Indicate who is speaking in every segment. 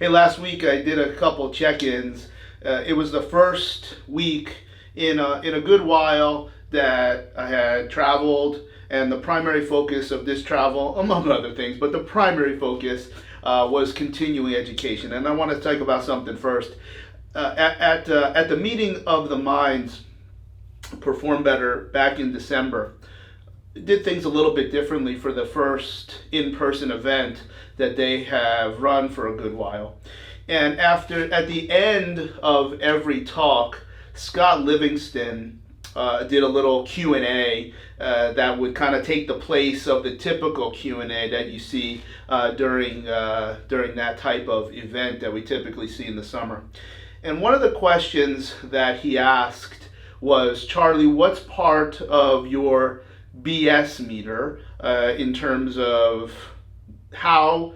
Speaker 1: Hey, last week I did a couple check-ins. It was the first week in a good while that I had traveled, and the primary focus of this travel, among other things, but the primary focus was continuing education. And I want to talk about something first. At the meeting of the minds, Perform Better, back in December, did things a little bit differently for the first in-person event that they have run for a good while. And at the end of every talk, Scott Livingston did a little Q&A that would kind of take the place of the typical Q&A that you see during that type of event that we typically see in the summer. And one of the questions that he asked was, Charlie, what's part of your BS meter in terms of how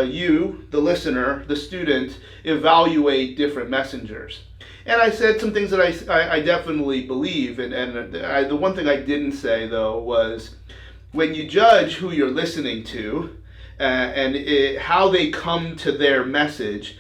Speaker 1: you, the listener, the student, evaluate different messengers? And I said some things that I definitely believe, and the one thing I didn't say, though, was when you judge who you're listening to how they come to their message,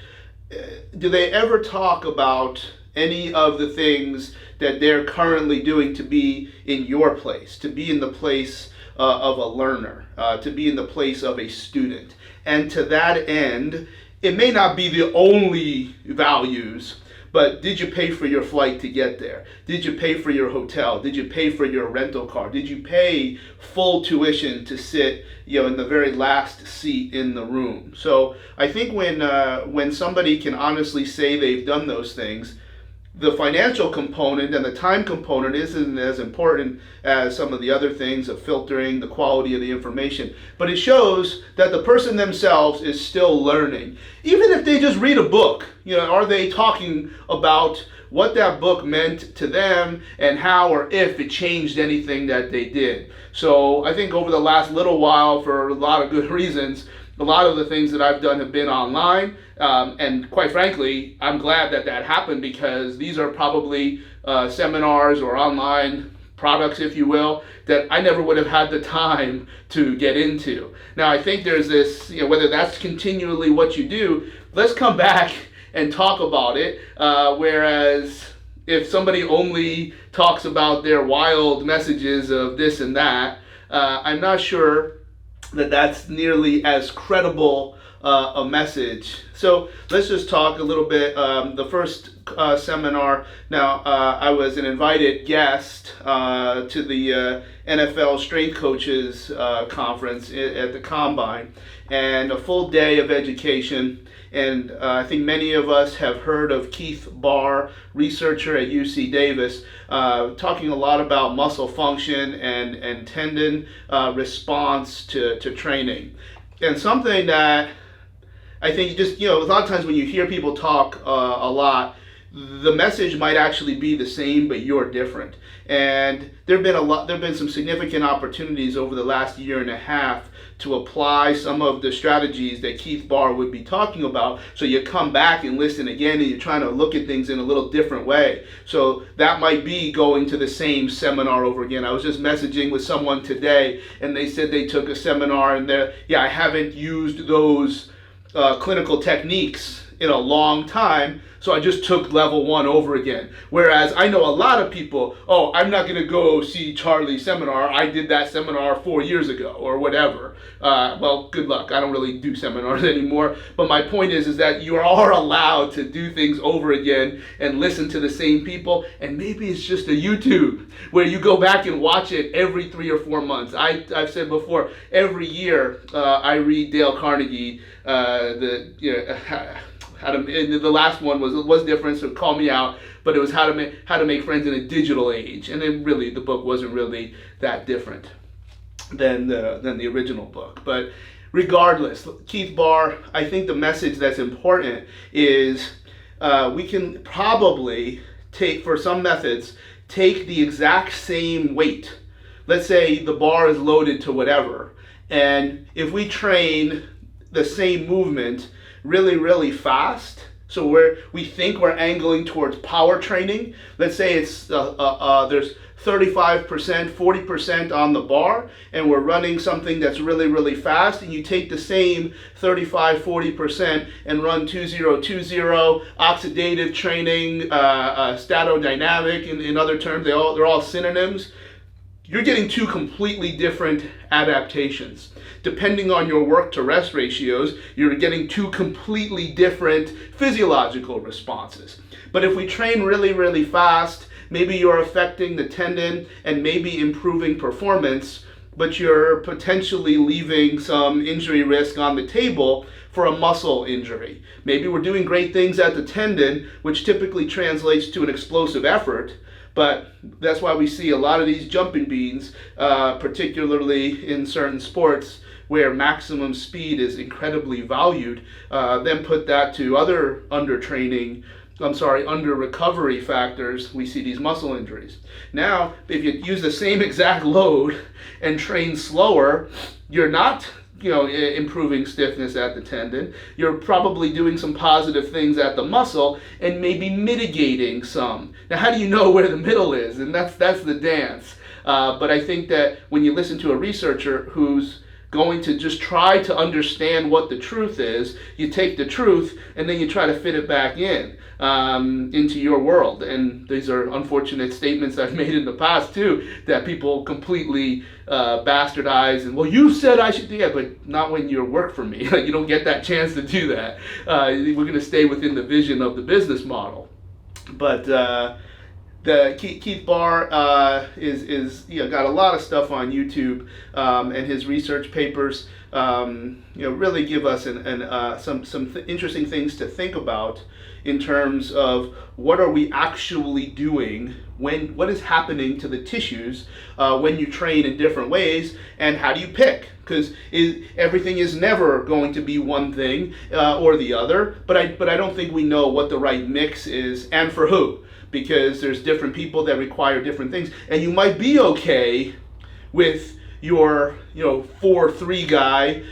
Speaker 1: do they ever talk about any of the things that they're currently doing to be in your place, to be in the place of a learner, to be in the place of a student? And to that end, it may not be the only values, but did you pay for your flight to get there? Did you pay for your hotel? Did you pay for your rental car? Did you pay full tuition to sit, in the very last seat in the room? So I think when somebody can honestly say they've done those things, the financial component and the time component isn't as important as some of the other things of filtering, the quality of the information. But it shows that the person themselves is still learning. Even if they just read a book, are they talking about what that book meant to them and how or if it changed anything that they did? So I think over the last little while, for a lot of good reasons, a lot of the things that I've done have been online, and quite frankly, I'm glad that happened, because these are probably seminars or online products, if you will, that I never would have had the time to get into. Now, I think there's this, whether that's continually what you do, let's come back and talk about it, whereas if somebody only talks about their wild messages of this and that, I'm not sure that that's nearly as credible a message. So let's just talk a little bit. The first seminar, now I was an invited guest to the NFL Strength Coaches Conference at the Combine, and a full day of education. And I think many of us have heard of Keith Barr, researcher at UC Davis, talking a lot about muscle function and tendon response to training. And something that I think just, a lot of times when you hear people talk a lot, the message might actually be the same, but you're different. And there've been some significant opportunities over the last year and a half to apply some of the strategies that Keith Barr would be talking about. So you come back and listen again, and you're trying to look at things in a little different way. So that might be going to the same seminar over again. I was just messaging with someone today, and they said they took a seminar, and I haven't used those clinical techniques in a long time, so I just took level 1 over again. Whereas I know a lot of people, I'm not going to go see Charlie's seminar. I did that seminar 4 years ago or whatever. Well, good luck. I don't really do seminars anymore. But my point is that you are allowed to do things over again and listen to the same people. And maybe it's just a YouTube where you go back and watch it every 3 or 4 months. I've said before, every year I read Dale Carnegie, the last one was different, so call me out, but it was how to make friends in a digital age, and then really the book wasn't really that different than the original book. But regardless, Keith Barr, I think the message that's important is we can probably for some methods, take the exact same weight. Let's say the bar is loaded to whatever, and if we train the same movement really, really fast, So we think we're angling towards power training. Let's say it's there's 35%, 40% on the bar, and we're running something that's really, really fast, and you take the same 35, 40% and run 2020, oxidative training, statodynamic, in other terms, they're all synonyms. You're getting two completely different adaptations. Depending on your work to rest ratios, you're getting two completely different physiological responses. But if we train really, really fast, maybe you're affecting the tendon and maybe improving performance, but you're potentially leaving some injury risk on the table for a muscle injury. Maybe we're doing great things at the tendon, which typically translates to an explosive effort, but that's why we see a lot of these jumping beans, particularly in certain sports where maximum speed is incredibly valued. Then put that to other under recovery factors, we see these muscle injuries. Now, if you use the same exact load and train slower, you're not improving stiffness at the tendon. You're probably doing some positive things at the muscle and maybe mitigating some. Now, how do you know where the middle is? And that's the dance. But I think that when you listen to a researcher who's going to just try to understand what the truth is, you take the truth and then you try to fit it back into your world. And these are unfortunate statements I've made in the past too, that people completely bastardize and, well, you said I should do that, but not when you work for me. You don't get that chance to do that. We're going to stay within the vision of the business model. But the Keith Barr is got a lot of stuff on YouTube, and his research papers really give us some interesting things to think about in terms of what are we actually doing, what is happening to the tissues when you train in different ways, and how do you pick? Because everything is never going to be one thing or the other, but I don't think we know what the right mix is and for who. Because there's different people that require different things, and you might be okay with your 4-3 guy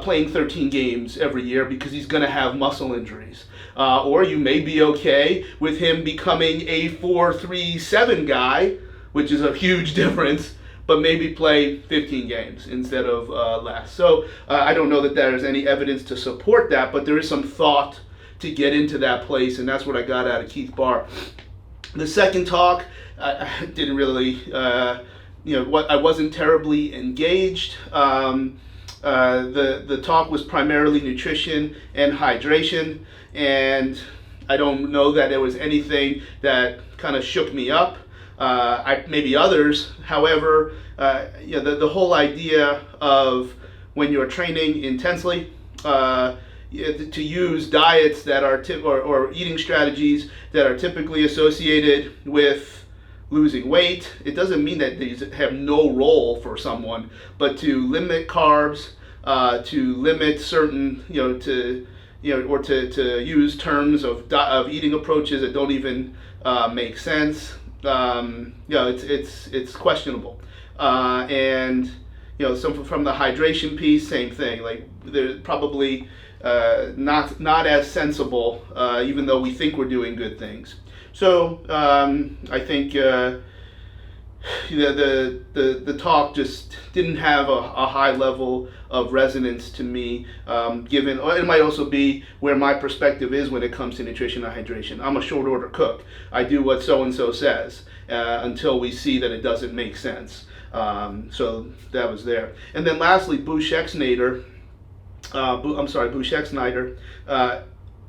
Speaker 1: playing 13 games every year because he's going to have muscle injuries, or you may be okay with him becoming a 4-3-7 guy, which is a huge difference, but maybe play 15 games instead of less. So I don't know that there's any evidence to support that, but there is some thought to get into that place, and that's what I got out of Keith Barr. The second talk, I didn't really, I wasn't terribly engaged. The talk was primarily nutrition and hydration, and I don't know that there was anything that kind of shook me up. Maybe others. However, the whole idea of when you're training intensely, to use diets that are or eating strategies that are typically associated with losing weight. It doesn't mean that these have no role for someone, but to limit carbs, to limit certain, or to use terms of eating approaches that don't even make sense. It's questionable. And some from the hydration piece, same thing. Like they're probably not as sensible, even though we think we're doing good things. So I think the talk just didn't have a high level of resonance to me, given, or it might also be where my perspective is when it comes to nutrition and hydration. I'm a short order cook. I do what so-and-so says until we see that it doesn't make sense. So that was there. And then lastly, Bushexnader,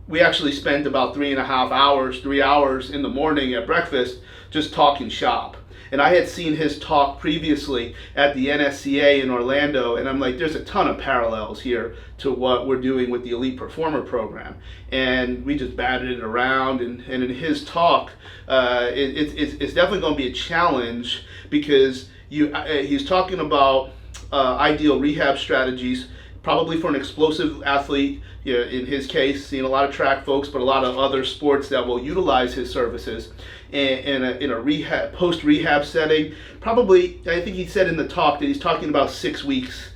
Speaker 1: we actually spent about 3 hours in the morning at breakfast just talking shop. And I had seen his talk previously at the NSCA in Orlando, and I'm like, there's a ton of parallels here to what we're doing with the Elite Performer program. And we just batted it around, and in his talk, it's definitely going to be a challenge because he's talking about ideal rehab strategies, probably for an explosive athlete, in his case, seeing a lot of track folks, but a lot of other sports that will utilize his services in a rehab, post-rehab setting. Probably, I think he said in the talk that he's talking about 6 weeks.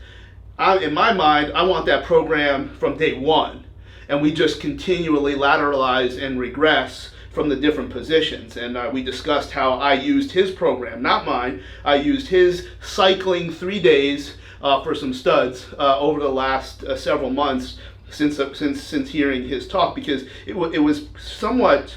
Speaker 1: In my mind, I want that program from day one. and we just continually lateralize and regress from the different positions. And we discussed how I used his program, not mine. I used his cycling 3 days for some studs over the last several months since hearing his talk, because it was somewhat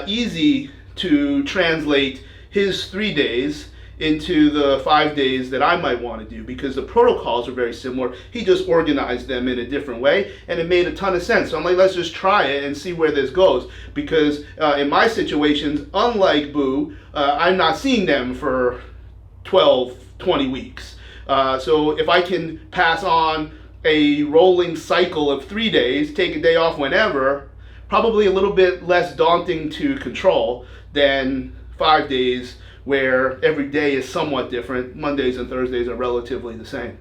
Speaker 1: easy to translate his 3 days into the 5 days that I might want to do, because the protocols are very similar. He just organized them in a different way, and it made a ton of sense. So I'm like, let's just try it and see where this goes, because in my situations, unlike Boo, I'm not seeing them for 12, 20 weeks. So if I can pass on a rolling cycle of 3 days, take a day off whenever, probably a little bit less daunting to control than 5 days where every day is somewhat different. Mondays and Thursdays are relatively the same.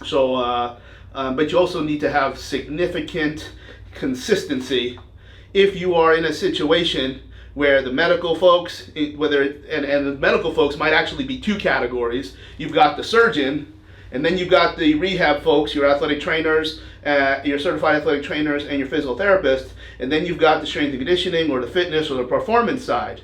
Speaker 1: So, but you also need to have significant consistency if you are in a situation where the medical folks, and the medical folks might actually be two categories. You've got the surgeon, and then you've got the rehab folks, your athletic trainers, your certified athletic trainers, and your physical therapist, and then you've got the strength and conditioning or the fitness or the performance side.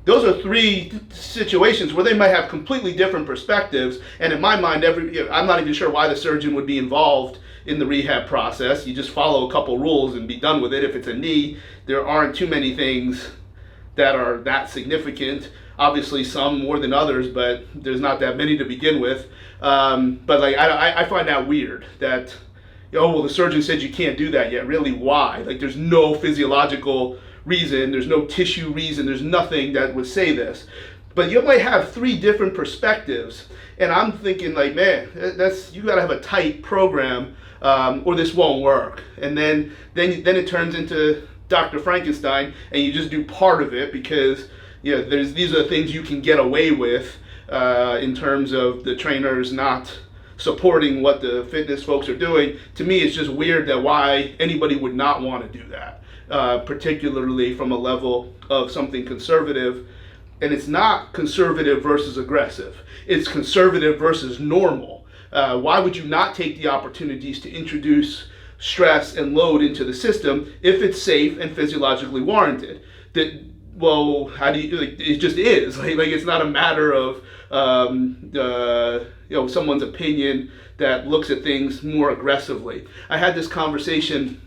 Speaker 1: Those are three situations where they might have completely different perspectives, and in my mind, I'm not even sure why the surgeon would be involved in the rehab process. You just follow a couple rules and be done with it. If it's a knee, there aren't too many things that are that significant. Obviously, some more than others, but there's not that many to begin with. But like, I find that weird that, oh, well, the surgeon said you can't do that yet. Really, why? Like, there's no physiological reason, there's no tissue reason, there's nothing that would say this. But you might have three different perspectives, and I'm thinking like, man, you got to have a tight program, or this won't work. And then it turns into Dr. Frankenstein, and you just do part of it because these are the things you can get away with in terms of the trainers not supporting what the fitness folks are doing. To me, it's just weird that why anybody would not want to do that. Particularly from a level of something conservative. And it's not conservative versus aggressive. It's conservative versus normal. Why would you not take the opportunities to introduce stress and load into the system if it's safe and physiologically warranted? How do you, it just is. Like it's not a matter of someone's opinion that looks at things more aggressively. I had this conversation,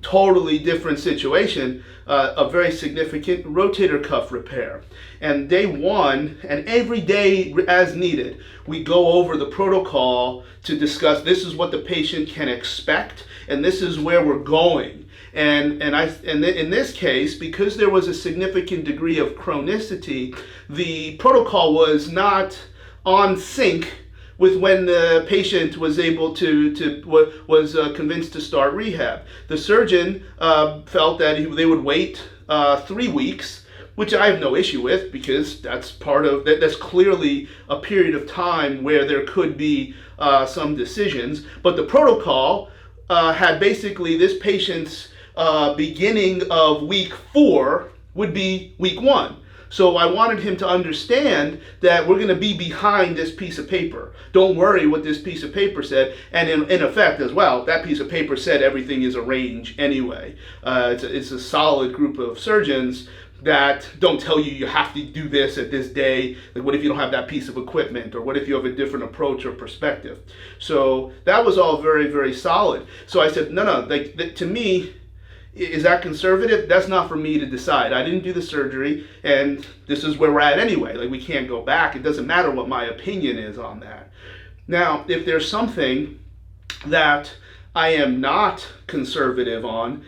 Speaker 1: totally different situation, a very significant rotator cuff repair. And day one, and every day as needed, we go over the protocol to discuss this is what the patient can expect, and this is where we're going. And in this case, because there was a significant degree of chronicity, the protocol was not on sync with when the patient was able was convinced to start rehab. The surgeon felt that they would wait 3 weeks, which I have no issue with, because that's that's clearly a period of time where there could be some decisions. But the protocol had basically this patient's beginning of week 4 would be week 1. So I wanted him to understand that we're going to be behind this piece of paper. Don't worry what this piece of paper said. And in effect as well, that piece of paper said everything is a range anyway. It's a solid group of surgeons that don't tell you have to do this at this day. Like, what if you don't have that piece of equipment? Or what if you have a different approach or perspective? So that was all very, very solid. So I said, no, to me, is that conservative? That's not for me to decide. I didn't do the surgery, and this is where we're at anyway. Like, we can't go back. It doesn't matter what my opinion is on that. Now, if there's something that I am not conservative on,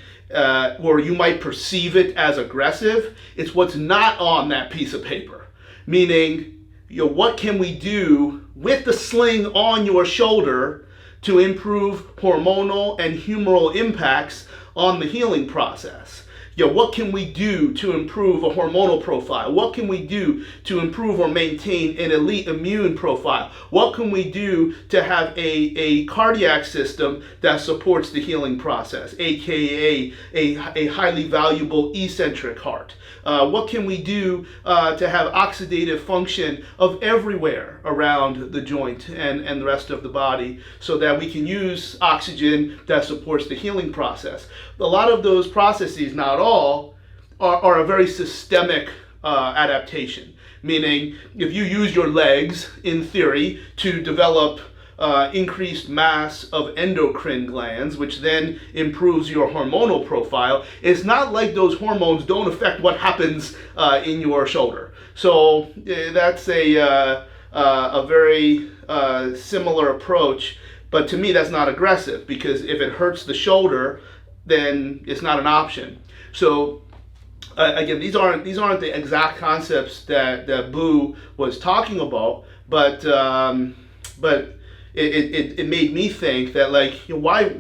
Speaker 1: or you might perceive it as aggressive, it's what's not on that piece of paper. Meaning, what can we do with the sling on your shoulder to improve hormonal and humoral impacts on the healing process? what can we do to improve a hormonal profile? What can we do to improve or maintain an elite immune profile? What can we do to have a cardiac system that supports the healing process, aka a highly valuable eccentric heart? What can we do to have oxidative function of everywhere around the joint and the rest of the body, so that we can use oxygen that supports the healing process? A lot of those processes, not all, are a very systemic adaptation. Meaning, if you use your legs, in theory, to develop increased mass of endocrine glands, which then improves your hormonal profile, it's not like those hormones don't affect what happens in your shoulder. So that's a very similar approach. But to me, that's not aggressive, because if it hurts the shoulder, then it's not an option. So again, these aren't the exact concepts that Boo was talking about, but it made me think that, like, why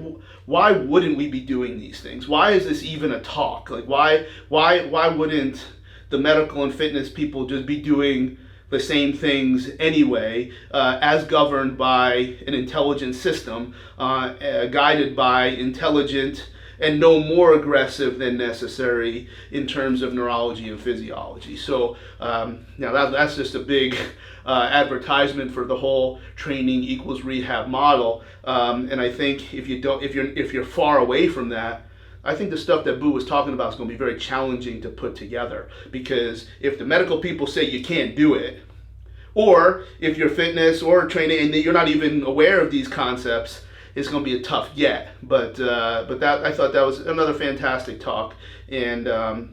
Speaker 1: wouldn't we be doing these things? Why is this even a talk? Like, why wouldn't the medical and fitness people just be doing the same things anyway, as governed by an intelligent system, guided by intelligent and no more aggressive than necessary in terms of neurology and physiology? So now that's just a big advertisement for the whole training equals rehab model. And I think if you're far away from that, I think the stuff that Boo was talking about is going to be very challenging to put together, because if the medical people say you can't do it, or if you're fitness or training and you're not even aware of these concepts, it's going to be a tough get. But that, I thought that was another fantastic talk, and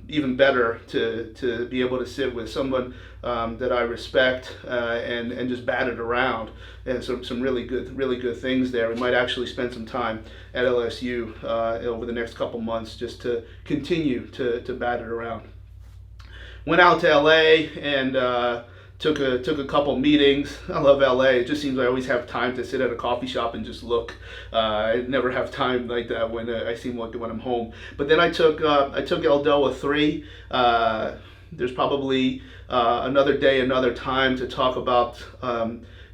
Speaker 1: even better to be able to sit with someone that I respect and just bat it around, and some really good things there. We might actually spend some time at LSU over the next couple months just to continue to bat it around. Went out to LA and took a couple meetings. I love LA. It just seems like I always have time to sit at a coffee shop and just look. I never have time like that when I seem like when I'm home. But then I took Eldoa 3. There's probably another day, another time to talk about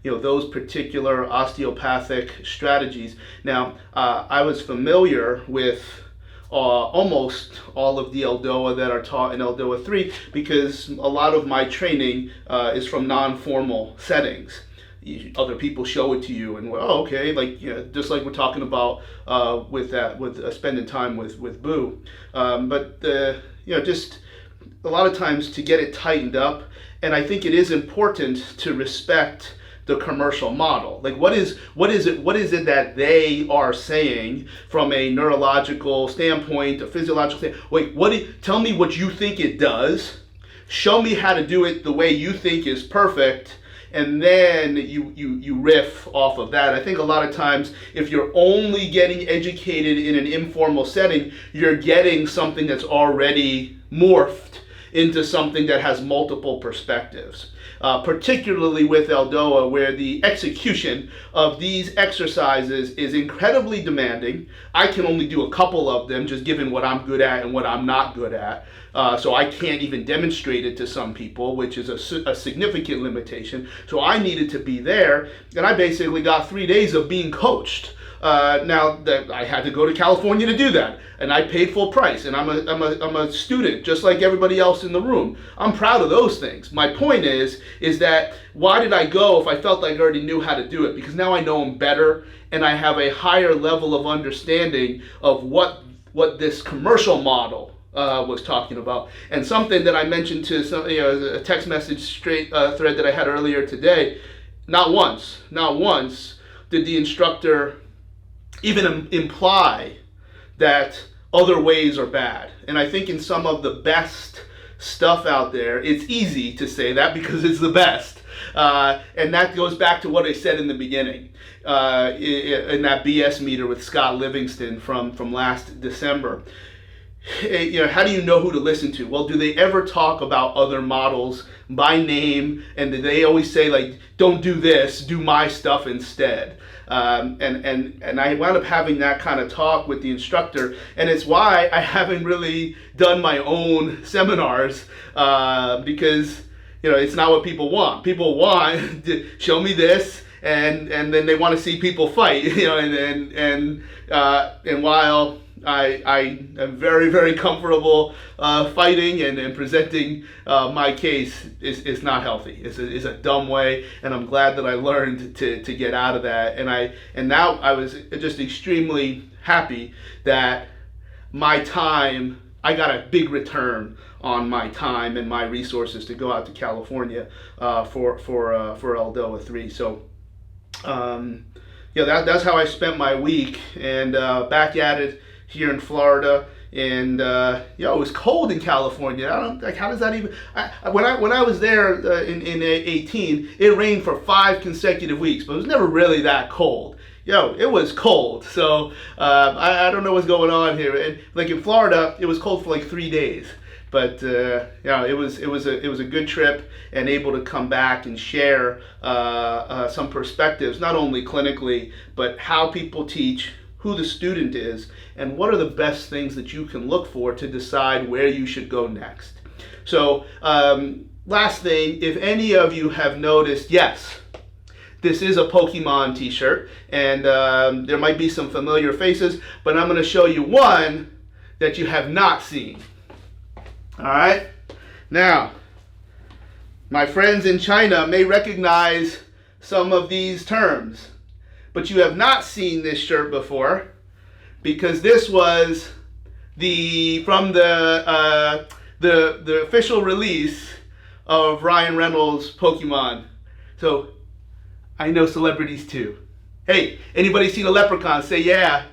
Speaker 1: those particular osteopathic strategies. Now, I was familiar with almost all of the Eldoa that are taught in Eldoa 3, because a lot of my training is from non-formal settings. Other people show it to you, and okay, just like we're talking about with spending time with Boo. But just a lot of times to get it tightened up, and I think it is important to respect the commercial model. Like, what is it that they are saying from a neurological standpoint, a physiological standpoint? Wait, tell me what you think it does. Show me how to do it the way you think is perfect, and then you riff off of that. I think a lot of times, if you're only getting educated in an informal setting, you're getting something that's already morphed into something that has multiple perspectives. Particularly with Eldoa, where the execution of these exercises is incredibly demanding. I can only do a couple of them, just given what I'm good at and what I'm not good at. So I can't even demonstrate it to some people, which is a significant limitation. So I needed to be there, and I basically got 3 days of being coached. Now that I had to go to California to do that, and I paid full price, and I'm a student just like everybody else in the room. I'm proud of those things. My point is that why did I go if I felt like I already knew how to do it? Because now I know them better, and I have a higher level of understanding of what this commercial model was talking about. And something that I mentioned to a text message thread that I had earlier today. Not once did the instructor even imply that other ways are bad. And I think in some of the best stuff out there, it's easy to say that because it's the best. And that goes back to what I said in the beginning, in that BS meter with Scott Livingston from last December. how do you know who to listen to? Well, do they ever talk about other models by name? And do they always say, like, don't do this, do my stuff instead? And I wound up having that kind of talk with the instructor, and it's why I haven't really done my own seminars, because it's not what people want. People want to show me this, and then they want to see people fight, and while I am very, very comfortable fighting and presenting my case, is not healthy. It's a dumb way, and I'm glad that I learned to get out of that. And now I was just extremely happy that I got a big return on my time and my resources to go out to California for Eldoa 3. So that's how I spent my week, and back at it here in Florida. And it was cold in California. I don't like, how does that even? When I was there in 18, it rained for 5 consecutive weeks, but it was never really that cold. It was cold. So I don't know what's going on here. And like in Florida, it was cold for like 3 days. But it was a good trip, and able to come back and share some perspectives, not only clinically, but how people teach, who the student is, and what are the best things that you can look for to decide where you should go next. So last thing, if any of you have noticed, yes, this is a Pokemon t-shirt, and there might be some familiar faces, but I'm going to show you one that you have not seen. All right? Now, my friends in China may recognize some of these terms, but you have not seen this shirt before, because this was from the official release of Ryan Reynolds' Pokemon. So I know celebrities too. Hey, anybody seen a leprechaun? Say yeah.